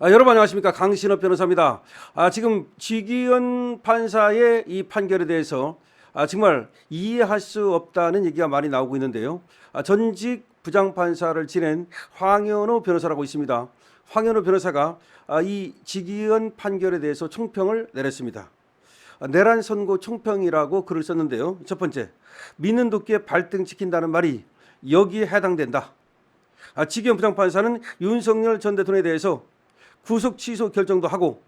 여러분 안녕하십니까, 강신업 변호사입니다. 지금 지기현 판사의 이 판결에 대해서 정말 이해할 수 없다는 얘기가 많이 나오고 있는데요. 전직 부장판사를 지낸 황현우 변호사라고 있습니다. 황현우 변호사가 이 지기현 판결에 대해서 총평을 내렸습니다. 내란 선고 총평이라고 글을 썼는데요. 첫 번째, 믿는 도끼에 발등 찍힌다는 말이 여기에 해당된다. 지기현 부장판사는 윤석열 전 대통령에 대해서 구속 취소 결정도 하고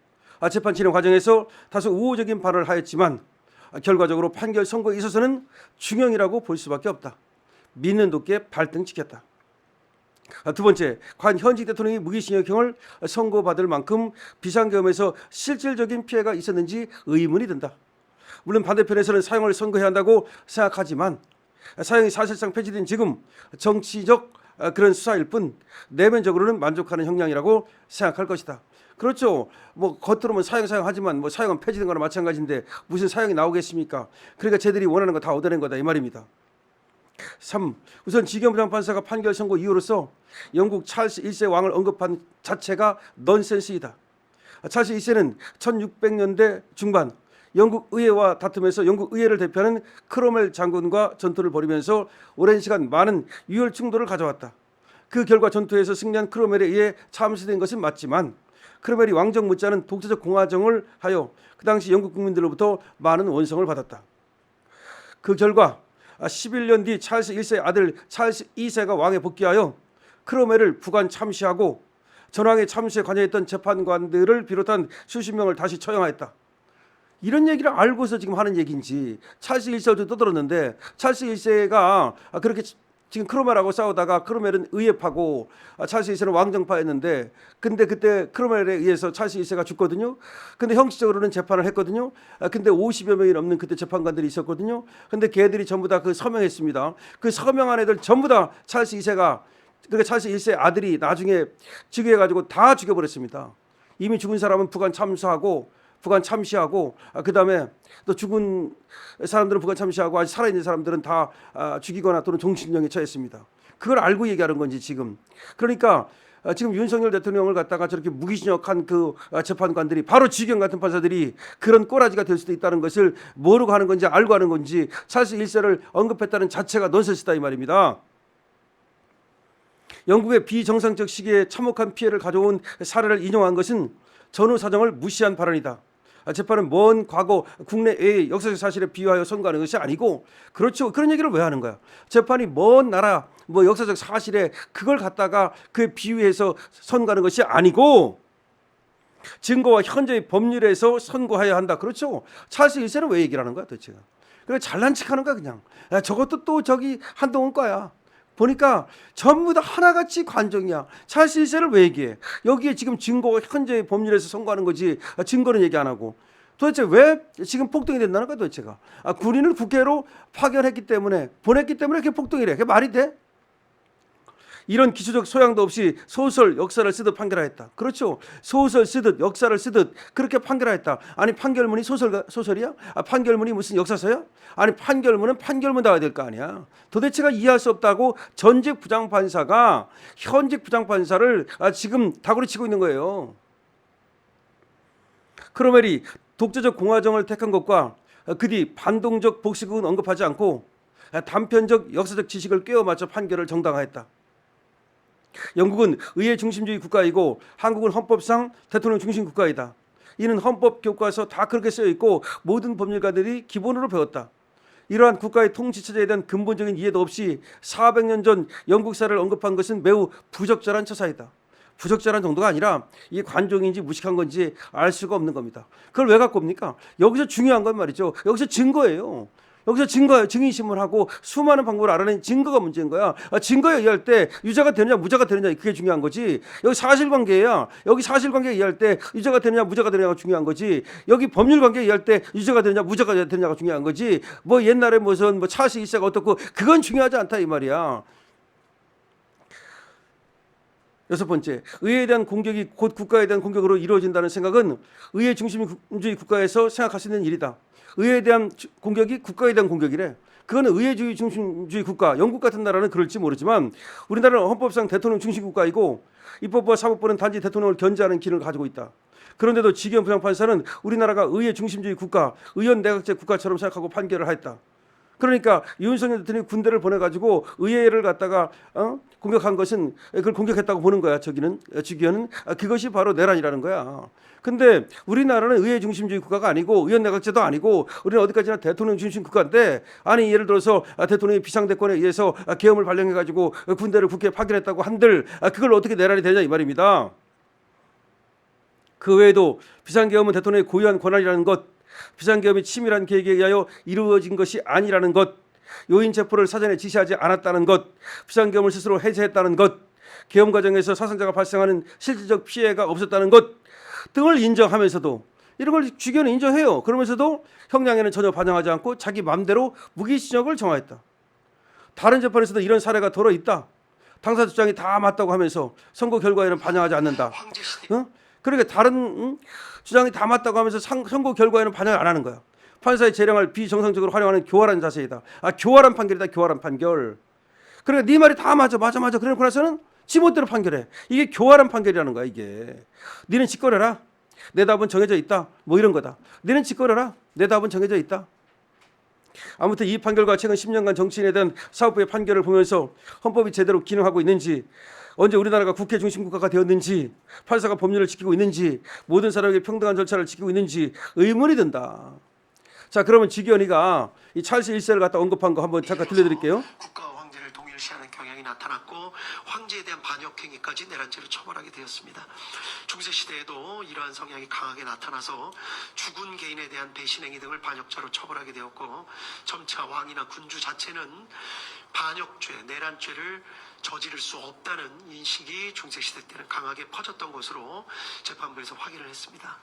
재판 진행 과정에서 다소 우호적인 발언을 하였지만 결과적으로 판결 선고에 있어서는 중형이라고 볼 수밖에 없다. 믿는 도끼에 발등 찍혔다. 두 번째, 과연 현직 대통령이 무기징역형을 선고받을 만큼 비상계엄에서 실질적인 피해가 있었는지 의문이 든다. 물론 반대편에서는 사형을 선고해야 한다고 생각하지만 사형이 사실상 폐지된 지금 정치적 그런 수사일 뿐 내면적으로는 만족하는 형량이라고 생각할 것이다. 그렇죠. 뭐 겉으로는 사형하지만 뭐 사형은 폐지된 거나 마찬가지인데 무슨 사형이 나오겠습니까? 그러니까 쟤들이 원하는 거 다 얻어낸 거다 이 말입니다. 3. 우선 지기현 부장판사가 판결 선고 이유로서 영국 찰스 1세 왕을 언급한 자체가 넌센스이다. 찰스 1세는 1600년대 중반 영국 의회와 다툼에서 영국 의회를 대표하는 크로멜 장군과 전투를 벌이면서 오랜 시간 많은 유혈 충돌을 가져왔다. 그 결과 전투에서 승리한 크로멜에 의해 참수된 것은 맞지만 크로멜이 왕정 못지않은 독재적 공화정을 하여 그 당시 영국 국민들로부터 많은 원성을 받았다. 그 결과 11년 뒤 찰스 1세의 아들 찰스 2세가 왕에 복귀하여 크로멜을 부관 참시하고 전왕의 참수에 관여했던 재판관들을 비롯한 수십 명을 다시 처형하였다. 이런 얘기를 알고서 지금 하는 얘기인지 찰스 1세도 떠들었는데 찰스 1세가 그렇게 지금 크로멜하고 싸우다가 크로멜은 의회파고 찰스 1세는 왕정파였는데 근데 그때 크로멜에 의해서 찰스 1세가 죽거든요. 근데 형식적으로는 재판을 했거든요. 근데 50여 명이 넘는 그때 재판관들이 있었거든요. 근데 걔들이 전부 다 그 서명했습니다. 그 서명한 애들 전부 다 찰스 2세가 그러니까 찰스 1세 아들이 나중에 즉위해가지고 다 죽여버렸습니다. 이미 죽은 사람은 부관 참시하고 그다음에 또 죽은 사람들은 부관 참시하고 아직 살아있는 사람들은 다 죽이거나 또는 종신형에 처했습니다. 그걸 알고 얘기하는 건지 지금. 그러니까 지금 윤석열 대통령을 갖다가 저렇게 무기징역한 그 재판관들이 바로 지기현 같은 판사들이 그런 꼬라지가 될 수도 있다는 것을 모르고 하는 건지 알고 하는 건지 찰스 1세를 언급했다는 자체가 넌센스다 이 말입니다. 영국의 비정상적 시기에 참혹한 피해를 가져온 사례를 인용한 것은 전후 사정을 무시한 발언이다. 재판은 먼 과거 국내의 역사적 사실에 비유하여 선고하는 것이 아니고 그렇죠. 그런 얘기를 왜 하는 거야? 재판이 먼 나라 뭐 역사적 사실에 그걸 갖다가 그에 비유해서 선고하는 것이 아니고 증거와 현재의 법률에서 선고해야 한다. 그렇죠. 찰스 1세는 왜 얘기를 하는 거야 도대체? 그래 잘난 척하는 거야 그냥. 저것도 또 저기 한동훈 거야. 보니까 전부 다 하나같이 관종이야. 찰스 1세를 왜 얘기해? 여기에 지금 증거가 현재의 법률에서 선고하는 거지 증거는 얘기 안 하고. 도대체 왜 지금 폭동이 된다는 거야 도대체가. 군인을 국회로 파견했기 때문에 보냈기 때문에 그게 폭동이래. 그게 말이 돼? 이런 기초적 소양도 없이 소설 역사를 쓰듯 판결하였다. 그렇죠. 소설 쓰듯 역사를 쓰듯 그렇게 판결하였다. 아니 판결문이 소설이야? 판결문이 무슨 역사서야? 아니 판결문은 판결문 나와야 될 거 아니야. 도대체가 이해할 수 없다고 전직 부장판사가 현직 부장판사를 지금 다구리 치고 있는 거예요. 크로멜이 독재적 공화정을 택한 것과 그 뒤 반동적 복식은 언급하지 않고 단편적 역사적 지식을 꿰어 맞춰 판결을 정당화했다. 영국은 의회 중심주의 국가이고 한국은 헌법상 대통령 중심 국가이다. 이는 헌법 교과서 다 그렇게 쓰여 있고 모든 법률가들이 기본으로 배웠다. 이러한 국가의 통치 체제에 대한 근본적인 이해도 없이 400년 전 영국사를 언급한 것은 매우 부적절한 처사이다. 부적절한 정도가 아니라 이게 관종인지 무식한 건지 알 수가 없는 겁니다. 그걸 왜 갖고 옵니까? 여기서 중요한 건 말이죠. 여기서 증거예요. 여기서 증인신문하고 수많은 방법을 알아낸 증거가 문제인 거야. 증거에 의할 때 유죄가 되느냐 무죄가 되느냐 그게 중요한 거지. 여기 사실관계야. 여기 사실관계에 의할 때 유죄가 되느냐 무죄가 되느냐가 중요한 거지. 여기 법률관계에 의할 때 유죄가 되느냐 무죄가 되느냐가 중요한 거지. 뭐 옛날에 무슨 뭐 찰스 1세가 어떻고 그건 중요하지 않다 이 말이야. 여섯 번째, 의회에 대한 공격이 곧 국가에 대한 공격으로 이루어진다는 생각은 의회 중심주의 국가에서 생각할 수 있는 일이다. 의회에 대한 공격이 국가에 대한 공격이래. 그거는 의회주의 중심주의 국가, 영국 같은 나라는 그럴지 모르지만 우리나라는 헌법상 대통령 중심 국가이고 입법부와 사법부는 단지 대통령을 견제하는 기능을 가지고 있다. 그런데도 지기현 부장판사는 우리나라가 의회 중심주의 국가, 의원 내각제 국가처럼 생각하고 판결을 했다. 그러니까 윤석열 대통령이 군대를 보내가지고 의회를 갖다가 공격한 것은 그걸 공격했다고 보는 거야. 지기현은 그것이 바로 내란이라는 거야. 근데 우리나라는 의회 중심주의 국가가 아니고 의원 내각제도 아니고 우리는 어디까지나 대통령 중심 국가인데 아니 예를 들어서 대통령이 비상대권에 의해서 계엄을 발령해가지고 군대를 국회에 파견했다고 한들 그걸 어떻게 내란이 되냐 이 말입니다. 그 외에도 비상계엄은 대통령의 고유한 권한이라는 것, 비상계엄이 치밀한 계획에 의하여 이루어진 것이 아니라는 것, 요인 체포를 사전에 지시하지 않았다는 것, 비상계엄을 스스로 해제했다는 것, 계엄 과정에서 사상자가 발생하는 실질적 피해가 없었다는 것 등을 인정하면서도 이런 걸 주기현은 인정해요. 그러면서도 형량에는 전혀 반영하지 않고 자기 맘대로 무기징역을 정하였다. 다른 재판에서도 이런 사례가 더러 있다. 당사 주장이 다 맞다고 하면서 선고 결과에는 반영하지 않는다. 그러니까 다른 주장이 다 맞다고 하면서 선고 결과에는 반영을 안 하는 거야. 판사의 재량을 비정상적으로 활용하는 교활한 자세이다. 교활한 판결이다. 교활한 판결. 그러니까 네 말이 다 맞아. 그러고 나서는 지멋대로 판결해. 이게 교활한 판결이라는 거야. 이게. 니는 짓거려라. 내 답은 정해져 있다. 뭐 이런 거다. 니는 짓거려라. 내 답은 정해져 있다. 아무튼 이 판결과 최근 10년간 정치인에 대한 사법부의 판결을 보면서 헌법이 제대로 기능하고 있는지, 언제 우리나라가 국회 중심 국가가 되었는지, 판사가 법률을 지키고 있는지, 모든 사람에게 평등한 절차를 지키고 있는지 의문이 든다. 자, 그러면 지기현이가 이 찰스 1세를 갖다 언급한 거 한번 잠깐 들려드릴게요. 국가와 황제를 동일시하는 경향이 나타났고 황제에 대한 반역 행위까지 내란죄로 처벌하게 되었습니다. 중세 시대에도 이러한 성향이 강하게 나타나서 죽은 개인에 대한 배신 행위 등을 반역죄로 처벌하게 되었고, 점차 왕이나 군주 자체는 반역죄, 내란죄를 저지를 수 없다는 인식이 중세시대 때는 강하게 퍼졌던 것으로 재판부에서 확인을 했습니다.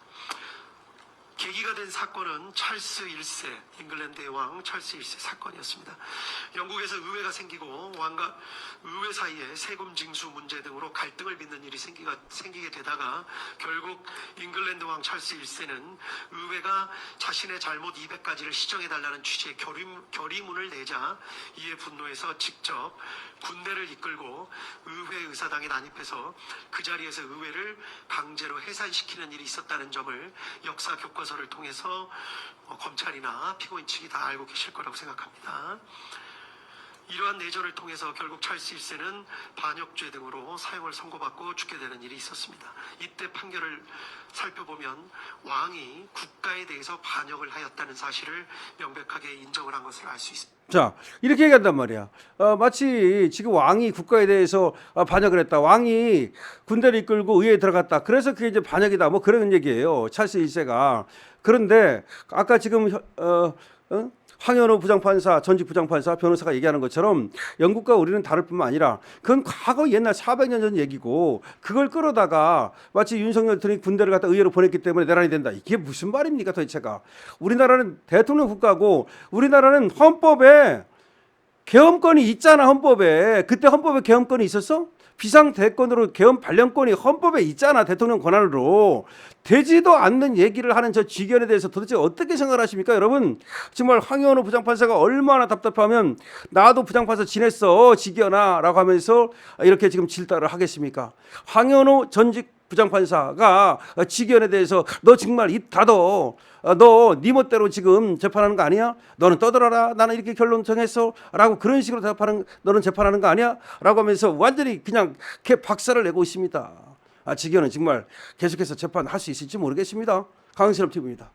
계기가 된 사건은 찰스 1세, 잉글랜드의 왕 찰스 1세 사건이었습니다. 영국에서 의회가 생기고 왕과 의회 사이에 세금 징수 문제 등으로 갈등을 빚는 일이 생기게 되다가 결국 잉글랜드 왕 찰스 1세는 의회가 자신의 잘못 200가지를 시정해달라는 취지의 결의문을 내자 이에 분노해서 직접 군대를 이끌고 의회 의사당에 난입해서 그 자리에서 의회를 강제로 해산시키는 일이 있었다는 점을 역사 교과서를 통해서 검찰이나 피고인 측이 다 알고 계실 거라고 생각합니다. 이러한 내전을 통해서 결국 찰스 1세는 반역죄 등으로 사형을 선고받고 죽게 되는 일이 있었습니다. 이때 판결을 살펴보면 왕이 국가에 대해서 반역을 하였다는 사실을 명백하게 인정을 한 것을 알 수 있습니다. 자, 이렇게 얘기한단 말이야. 마치 지금 왕이 국가에 대해서 반역을 했다. 왕이 군대를 이끌고 의회에 들어갔다. 그래서 그게 이제 반역이다. 뭐 그런 얘기예요. 찰스 1세가. 그런데 아까 지금 황현우 부장판사, 전직 부장판사, 변호사가 얘기하는 것처럼 영국과 우리는 다를 뿐만 아니라 그건 과거 옛날 400년 전 얘기고 그걸 끌어다가 마치 윤석열 대통령이 군대를 갖다 의회로 보냈기 때문에 내란이 된다. 이게 무슨 말입니까 도대체가. 우리나라는 대통령 국가고 우리나라는 헌법에 계엄권이 있잖아. 헌법에. 그때 헌법에 계엄권이 있었어? 비상대권으로 계엄 발령권이 헌법에 있잖아. 대통령 권한으로. 되지도 않는 얘기를 하는 저 지견에 대해서 도대체 어떻게 생각을 하십니까? 여러분 정말 황현우 부장판사가 얼마나 답답하면 나도 부장판사 지냈어 지견아 라고 하면서 이렇게 지금 질타를 하겠습니까? 황현우 전직 부장판사가 지견에 대해서 너 정말 입 닫어. 너 네 멋대로 지금 재판하는 거 아니야? 너는 떠들어라. 나는 이렇게 결론 정했어. 라고 그런 식으로 대답하는 너는 재판하는 거 아니야? 라고 하면서 완전히 그냥 개 박살을 내고 있습니다. 지견은 정말 계속해서 재판할 수 있을지 모르겠습니다. 강신업 TV입니다.